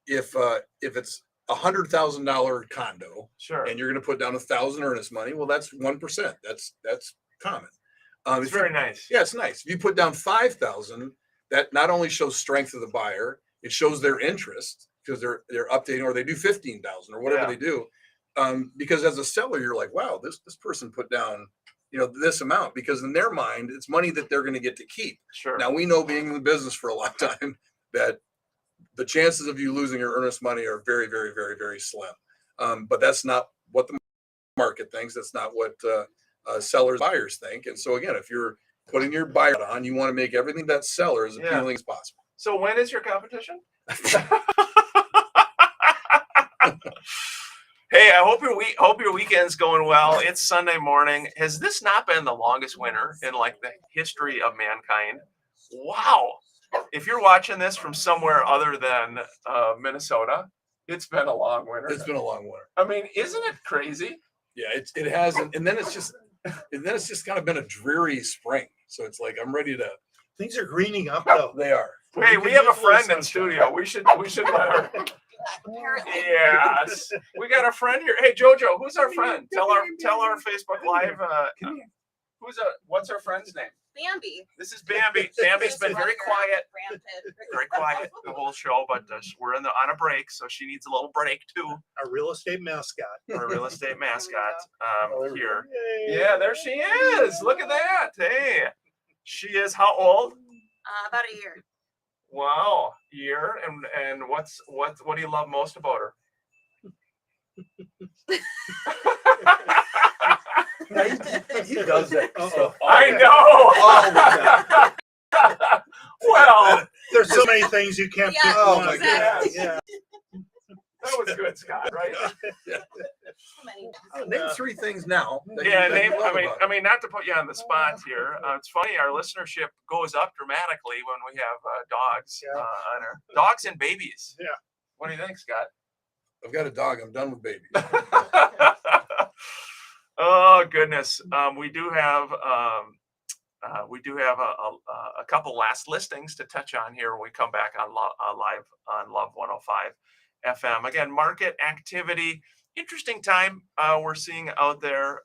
if it's $100,000 condo, Sure. and you're going to put down 1,000 earnest money, well, that's 1%. That's common. It's very nice. Yeah, it's nice. If you put down 5,000, that not only shows strength of the buyer, it shows their interest because they're updating, or they do 15,000 or whatever they do. Because as a seller, you're like, wow, this person put down, this amount, because in their mind, it's money that they're going to get to keep. Sure. Now, we know, being in the business for a long time, that the chances of you losing your earnest money are very, very, very, very slim. But that's not what the market thinks. That's not what sellers, buyers think. And so again, if you're putting your buyer on, you want to make everything that seller as appealing as possible. So when is your competition? Hey, I hope your weekend's going well. It's Sunday morning. Has this not been the longest winter in like the history of mankind? Wow. If you're watching this from somewhere other than Minnesota, it's been a long winter. It's been a long winter. I mean, isn't it crazy? Yeah, it has, and then it's just kind of been a dreary spring. So it's like, I'm ready to. Things are greening up though. They are. Hey, we have a friend in studio. We should let her. Apparently. Yes, we got a friend here. Hey, Jojo, who's our friend? Tell our Facebook Live. What's our friend's name? Bambi. This is Bambi. Bambi's been very quiet, Granted. very quiet the whole show, but we're on a break, so she needs a little break too. A real estate mascot. Our real estate mascot Oh, there we here. go. Yay. Yeah, there she is. Look at that. Hey, she is how old? About a year. Wow, year. And what do you love most about her? He does that. Uh-oh. I know. Well, There's so many things you can't Yeah, pick oh one. my exactly. Yeah. that was good, Scott. Right? Name three things now. that you- Yeah. that you Name. love about I it. mean, not to put you on the spot here. It's funny. Our listenership goes up dramatically when we have dogs Yeah. on our dogs and babies. Yeah. What do you think, Scott? I've got a dog. I'm done with babies. Oh goodness, we do have a couple last listings to touch on here when we come back on live on Love 105 FM. Again, market activity, interesting time we're seeing out there.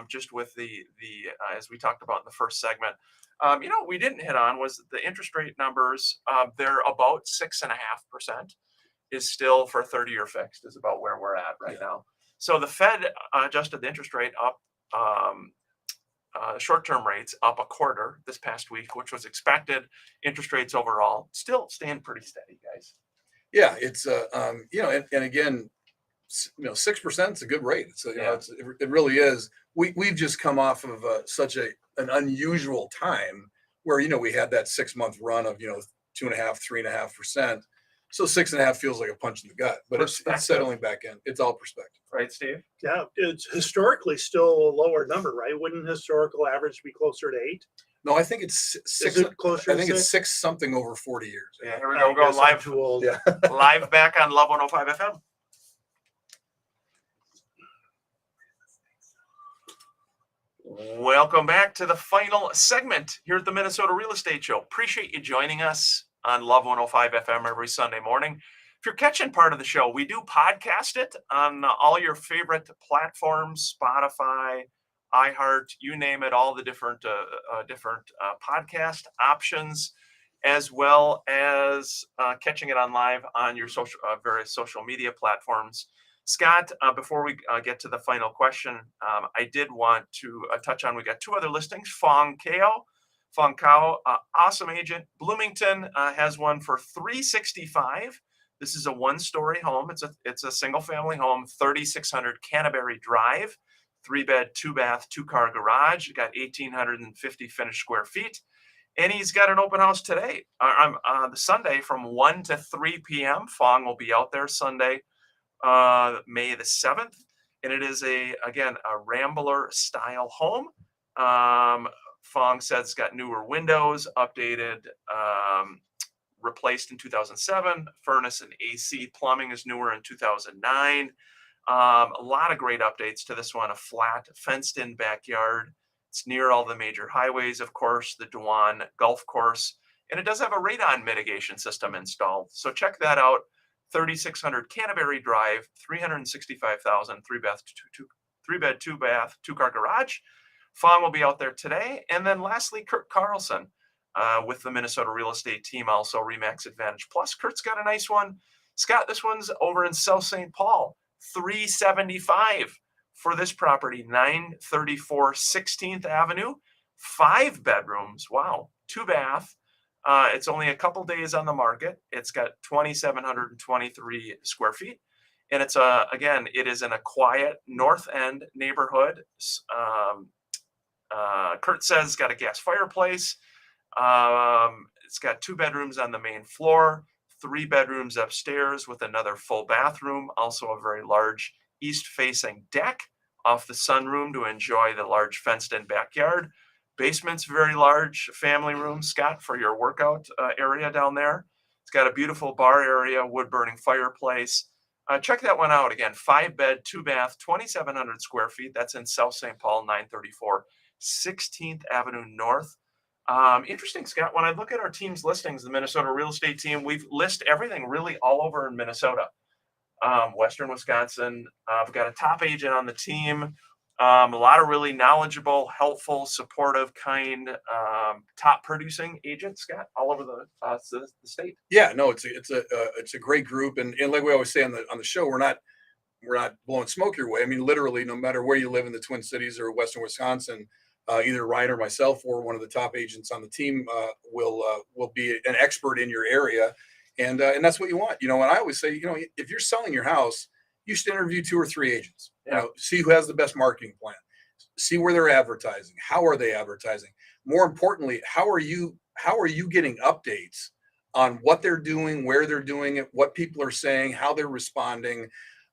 Just with the as we talked about in the first segment, we didn't hit on was the interest rate numbers. They're about 6.5%. Is still for 30-year fixed is about where we're at right now. So the Fed adjusted the interest rate up, short-term rates up a quarter this past week, which was expected. Interest rates overall still staying pretty steady, guys. Yeah, it's and again, 6% is a good rate. It's it really is. We've just come off of such an unusual time where we had that 6-month run of 2.5%, 3.5%. So 6.5 feels like a punch in the gut, but it's Perspective. settling back in. It's all perspective. Right, Steve? Yeah, it's historically still a lower number, right? Wouldn't historical average be closer to 8? No, I think it's six. Is it closer I to think it's 6? 6 something over 40 years. Yeah, here we I go. We're going guess I'm live, too old. Yeah. live back on Love 105 FM. Welcome back to the final segment here at the Minnesota Real Estate Show. Appreciate you joining us on Love 105 FM every Sunday morning. If you're catching part of the show, we do podcast it on all your favorite platforms, Spotify, iHeart, you name it, all the different podcast options, as well as catching it on live on your social various social media platforms. Scott, before we get to the final question, I did want to touch on, we got 2 other listings. Fong Kao, awesome agent. Bloomington has one for $365. This is a 1-story home. It's a single family home, 3600 Canterbury Drive, 3-bed, 2-bath, 2-car garage. You got 1,850 finished square feet. And he's got an open house today, the Sunday from 1 to 3 p.m. Fong will be out there Sunday, May the 7th. And it is a Rambler style home. Fong says it's got newer windows, updated, replaced in 2007. Furnace and AC plumbing is newer in 2009. A lot of great updates to this one. A flat, fenced-in backyard. It's near all the major highways, of course, the Dewan Golf Course, and it does have a radon mitigation system installed. So check that out. 3600 Canterbury Drive, 365,000, 3-bed, 2-bath, 2-car garage. Fong will be out there today. And then lastly, Kurt Carlson with the Minnesota Real Estate Team, also Remax Advantage Plus. Kurt's got a nice one. Scott, this one's over in South St. Paul, $375 for this property, 934 16th Avenue, 5 bedrooms. Wow, 2-bath. It's only a couple days on the market. It's got 2,723 square feet. And it's it is in a quiet North End neighborhood. Kurt says it's got a gas fireplace. It's got 2 bedrooms on the main floor, 3 bedrooms upstairs with another full bathroom, also a very large east-facing deck off the sunroom to enjoy the large fenced-in backyard. Basement's very large, family room, Scott, for your workout area down there. It's got a beautiful bar area, wood-burning fireplace. Check that one out again. 5-bed, 2-bath, 2,700 square feet. That's in South St. Paul, 934 16th Avenue North. Interesting, Scott. When I look at our team's listings, the Minnesota Real Estate Team, we've listed everything really all over in Minnesota. Western Wisconsin. I've got a top agent on the team. A lot of really knowledgeable, helpful, supportive, kind, top producing agents, Scott, all over the state. Yeah, no, it's a great group, and like we always say on the show, we're not blowing smoke your way. I mean, literally, no matter where you live in the Twin Cities or Western Wisconsin, either Ryan or myself or one of the top agents on the team will be an expert in your area, and that's what you want. And I always say, if you're selling your house, you should interview 2 or 3 agents. See who has the best marketing plan, see where they're advertising, how are they advertising. More importantly, how are you getting updates on what they're doing, where they're doing it, what people are saying, how they're responding.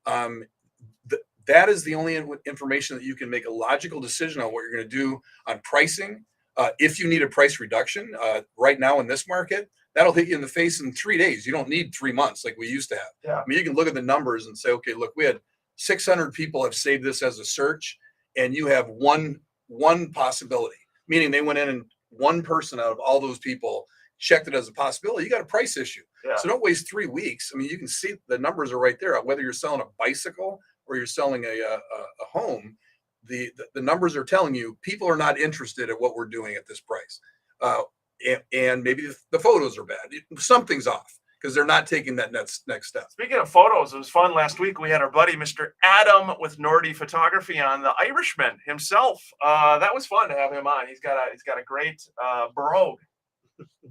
That is the only information that you can make a logical decision on what you're going to do on pricing. If you need a price reduction right now in this market, that'll hit you in the face in 3 days. You don't need 3 months like we used to have. Yeah. I mean, you can look at the numbers and say, okay, look, we had 600 people have saved this as a search, and you have one possibility, meaning they went in and one person out of all those people checked it as a possibility. You got a price issue. Yeah. So don't waste 3 weeks. I mean, you can see the numbers are right there. Whether you're selling a bicycle or you're selling a home, the numbers are telling you people are not interested in what we're doing at this price. And maybe the photos are bad. Something's off because they're not taking that next step. Speaking of photos, it was fun last week. We had our buddy, Mr. Adam with Nordy Photography on, the Irishman himself. That was fun to have him on. He's got a great brogue.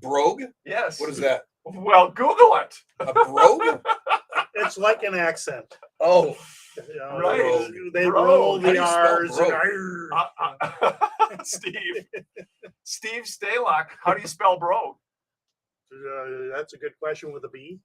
Brogue? Yes. What is that? Well, Google it. A brogue? It's like an accent. Oh, Right. They Brogue. roll How do the you spell R's. brogue? And Steve Stalock. How do you spell brogue? That's a good question with a B.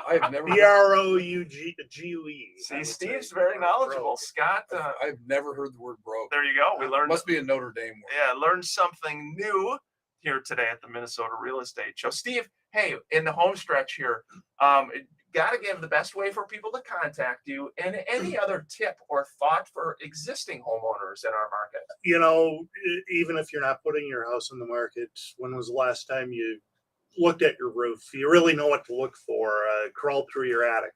I've never. BROUGUE. See, Steve's very knowledgeable. Scott, I've never heard the word broke. there you go. We learned. Must be a Notre Dame word. Yeah, learned something new here today at the Minnesota Real Estate Show. Steve, hey, in the home stretch here, got to give the best way for people to contact you and any other tip or thought for existing homeowners in our market. You know, even if you're not putting your house on the market, when was the last time you looked at your roof? You really know what to look for. Crawl through your attic.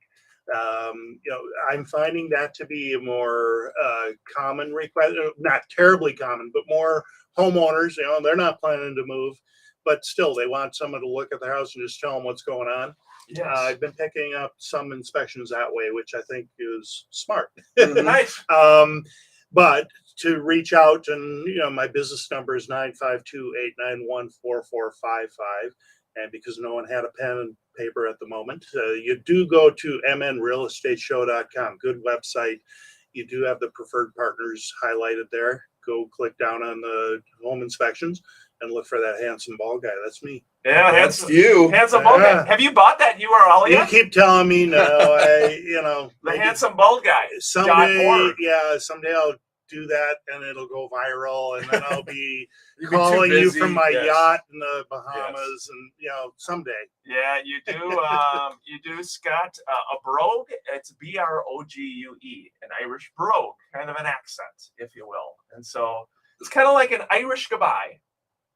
You know, I'm finding that to be a more common request, not terribly common, but more homeowners, you know, they're not planning to move, but still they want someone to look at their house and just tell them what's going on. Yes. I've been picking up some inspections that way, which I think is smart. Mhm. Nice. But to reach out, and you know, my business number is 952-891-4455. And because no one had a pen and paper at the moment, you do go to mnrealestateshow.com. Good website. You do have the preferred partners highlighted there. Go click down on the home inspections and look for that handsome bald guy. That's me. Yeah, That's handsome, you. handsome bald guy. Yeah. Have you bought that URL You yet? keep telling me no. You know, The maybe handsome bald guy. someday, .org. yeah, someday I'll do that and it'll go viral, and then I'll be You'd be too calling you busy. from my Yes. yacht in the Bahamas, and you know, someday. Yeah, you do. You do, Scott. A brogue. It's BROGUE, an Irish brogue, kind of an accent, if you will. And so it's kind of like an Irish goodbye.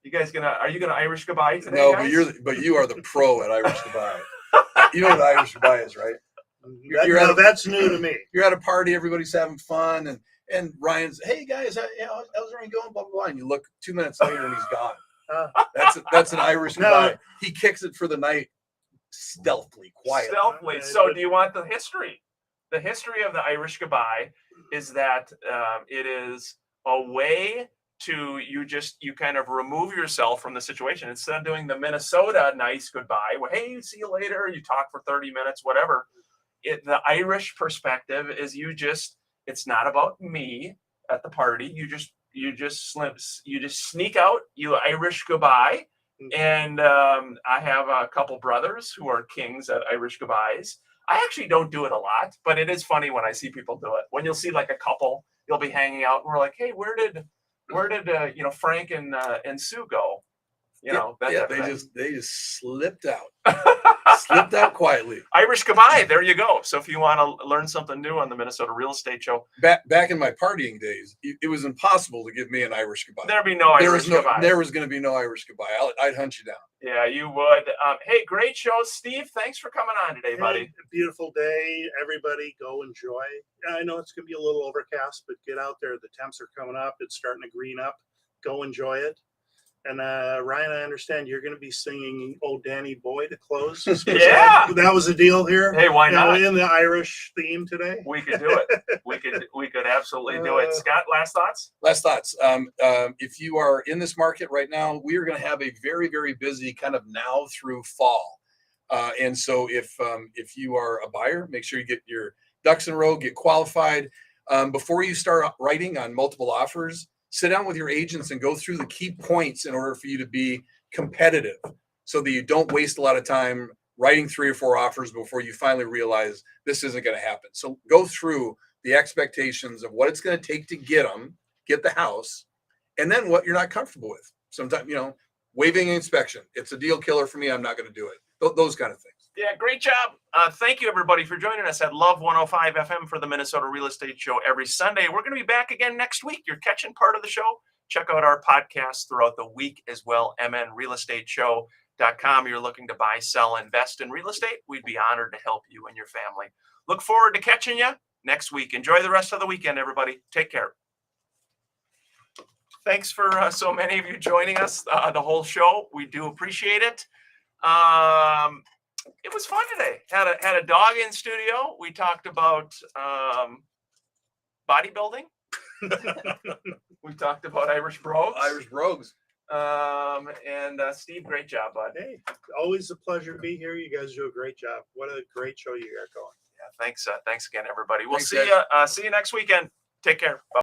You guys are you gonna Irish goodbye today? No, guys? but you are the pro at Irish goodbye. You know what Irish goodbye is, right? You're Now at a- that's new to me. You're at a party, everybody's having fun, and Ryan's, hey guys, how's Ryan going? Blah blah blah. And you look 2 minutes later and he's gone. That's an Irish No. goodbye. He kicks it for the night, stealthily, quietly. Stealthily. Okay, So, but- do you want the history? The history of the Irish goodbye is that it is a way to you kind of remove yourself from the situation instead of doing the Minnesota nice goodbye. Well, hey, see you later. You talk for 30 minutes, whatever. The Irish perspective is it's not about me at the party. You just sneak out. You Irish goodbye. And I have a couple brothers who are kings at Irish goodbyes. I actually don't do it a lot, but it is funny when I see people do it. When you'll see like a couple, you'll be hanging out, and we're like, "Hey, where did Frank and Sue go?" You know, that yeah, type of they thing. just slipped out quietly. Irish goodbye. There you go. So if you want to learn something new on the Minnesota Real Estate Show, Back in my partying days, it was impossible to give me an Irish goodbye. there'd be no Irish goodbye. There was going to be no Irish goodbye. I'd hunt you down. Yeah, you would. Hey, great show, Steve. Thanks for coming on today, buddy. Hey, beautiful day. Everybody go enjoy. I know it's going to be a little overcast, but get out there. The temps are coming up. It's starting to green up. Go enjoy it. And Ryan, I understand you're going to be singing "Oh Danny Boy" to close. Yeah. that was a deal here. Hey, why You know, not? in the Irish theme today. We could do it. We could absolutely do it. Scott, last thoughts? Last thoughts. If you are in this market right now, we are going to have a very, very busy kind of now through fall. And so if you are a buyer, make sure you get your ducks in a row, get qualified. Before you start writing on multiple offers, sit down with your agents and go through the key points in order for you to be competitive so that you don't waste a lot of time writing 3 or 4 offers before you finally realize this isn't going to happen. So go through the expectations of what it's going to take to get the house, and then what you're not comfortable with. Sometimes, waiving an inspection, it's a deal killer for me. I'm not going to do it. Those kind of things. Yeah, great job. Thank you, everybody, for joining us at Love 105 FM for the Minnesota Real Estate Show every Sunday. We're going to be back again next week. You're catching part of the show. Check out our podcast throughout the week as well, mnrealestateshow.com. You're looking to buy, sell, invest in real estate. We'd be honored to help you and your family. Look forward to catching you next week. Enjoy the rest of the weekend, everybody. Take care. Thanks for so many of you joining us the whole show. We do appreciate it. It was fun today. Had a dog in studio. We talked about bodybuilding. We talked about Irish brogues. Irish brogues. And Steve, great job, bud. Hey, always a pleasure to be here. You guys do a great job. What a great show you got going. Yeah, thanks again, everybody. We'll Thanks, see you next weekend. Take care. Bye.